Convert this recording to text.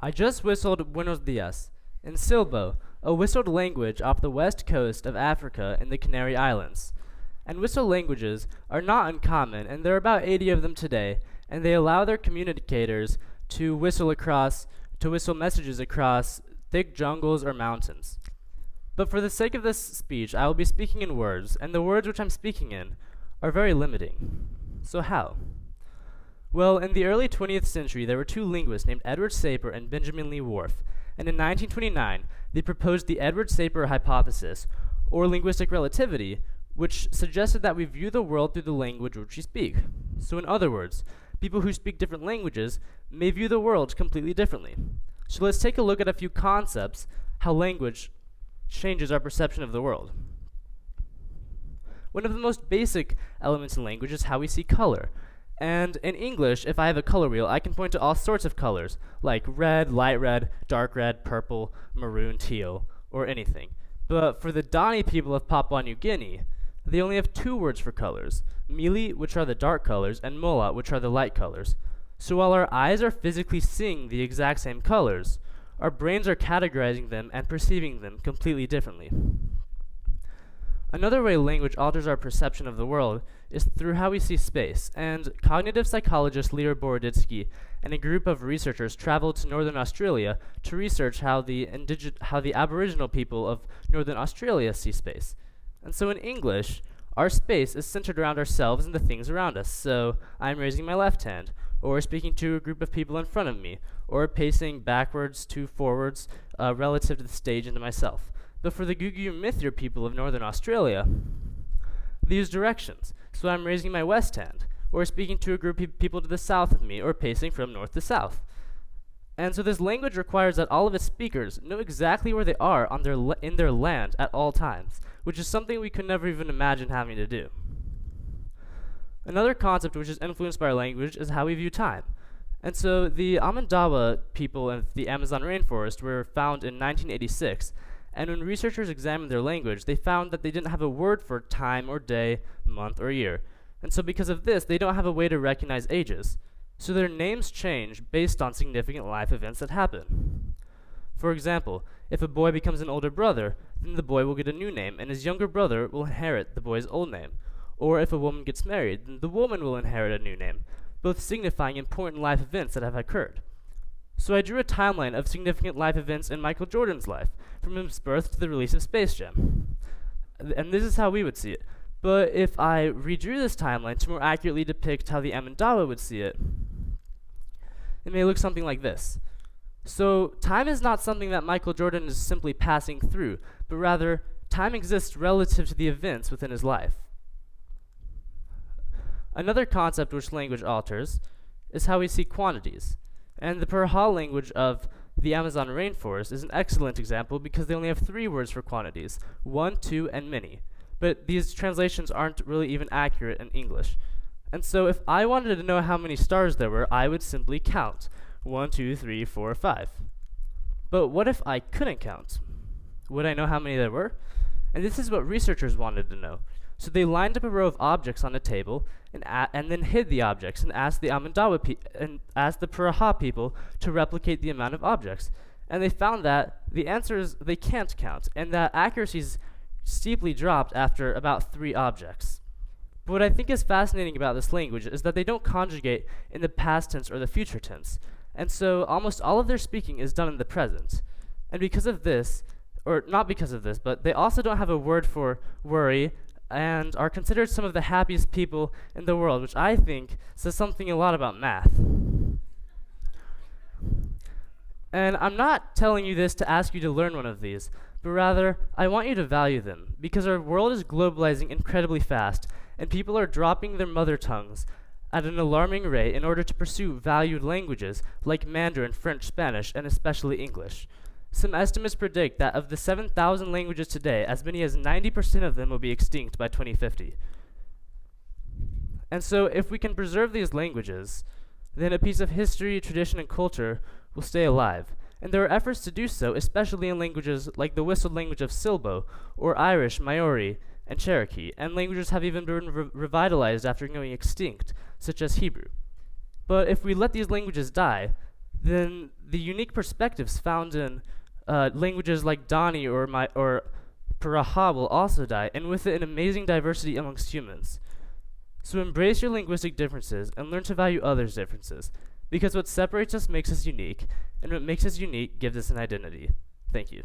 I just whistled Buenos Dias in Silbo, a whistled language off the west coast of Africa in the Canary Islands. And whistle languages are not uncommon, and there are about 80 of them today, and they allow their communicators to whistle messages across thick jungles or mountains. But for the sake of this speech, I will be speaking in words, and the words which I'm speaking in are very limiting. So how? Well, in the early 20th century, there were two linguists named Edward Sapir and Benjamin Lee Whorf, and in 1929, they proposed the Edward Sapir hypothesis, or linguistic relativity, which suggested that we view the world through the language which we speak. So in other words, people who speak different languages may view the world completely differently. So let's take a look at a few concepts, how language changes our perception of the world. One of the most basic elements in language is how we see color. And in English, if I have a color wheel, I can point to all sorts of colors, like red, light red, dark red, purple, maroon, teal, or anything. But for the Dani people of Papua New Guinea, they only have two words for colors, mili, which are the dark colors, and mola, which are the light colors. So while our eyes are physically seeing the exact same colors, our brains are categorizing them and perceiving them completely differently. Another way language alters our perception of the world is through how we see space, and cognitive psychologist Lear Boroditsky and a group of researchers traveled to Northern Australia to research how the Aboriginal people of Northern Australia see space. And so in English, our space is centered around ourselves and the things around us. So I'm raising my left hand, or speaking to a group of people in front of me, or pacing backwards to forwards relative to the stage and to myself. But for the Gugu Mithra people of Northern Australia, they use directions. So I'm raising my west hand, or speaking to a group of people to the south of me, or pacing from north to south. And so this language requires that all of its speakers know exactly where they are in their land at all times, which is something we could never even imagine having to do. Another concept which is influenced by our language is how we view time. And so the Amandawa people of the Amazon rainforest were found in 1986, and when researchers examined their language, they found that they didn't have a word for time or day, month or year. And so because of this, they don't have a way to recognize ages. So their names change based on significant life events that happen. For example, if a boy becomes an older brother, then the boy will get a new name, and his younger brother will inherit the boy's old name. Or if a woman gets married, then the woman will inherit a new name, both signifying important life events that have occurred. So I drew a timeline of significant life events in Michael Jordan's life, from his birth to the release of Space Jam. And this is how we would see it. But if I redrew this timeline to more accurately depict how the Amendawa would see it, it may look something like this. So time is not something that Michael Jordan is simply passing through, but rather time exists relative to the events within his life. Another concept which language alters is how we see quantities. And the Purha language of the Amazon rainforest is an excellent example because they only have three words for quantities, one, two, and many. But these translations aren't really even accurate in English. And so if I wanted to know how many stars there were, I would simply count. 1, 2, 3, 4, 5. But what if I couldn't count? Would I know how many there were? And this is what researchers wanted to know. So they lined up a row of objects on a table and then hid the objects and asked the Puraha people to replicate the amount of objects. And they found that the answer is they can't count, and that accuracies steeply dropped after about 3 objects. But what I think is fascinating about this language is that they don't conjugate in the past tense or the future tense. And so almost all of their speaking is done in the present. And because of this, or not because of this, but they also don't have a word for worry and are considered some of the happiest people in the world, which I think says something a lot about math. And I'm not telling you this to ask you to learn one of these, but rather, I want you to value them, because our world is globalizing incredibly fast, and people are dropping their mother tongues at an alarming rate in order to pursue valued languages like Mandarin, French, Spanish, and especially English. Some estimates predict that of the 7,000 languages today, as many as 90% of them will be extinct by 2050. And so, if we can preserve these languages, then a piece of history, tradition, and culture will stay alive. And there are efforts to do so, especially in languages like the whistled language of Silbo, or Irish, Maori, and Cherokee, and languages have even been revitalized after going extinct, such as Hebrew. But if we let these languages die, then the unique perspectives found in languages like Dani or Paraha will also die, and with it an amazing diversity amongst humans. So embrace your linguistic differences and learn to value others' differences, because what separates us makes us unique, and what makes us unique gives us an identity. Thank you.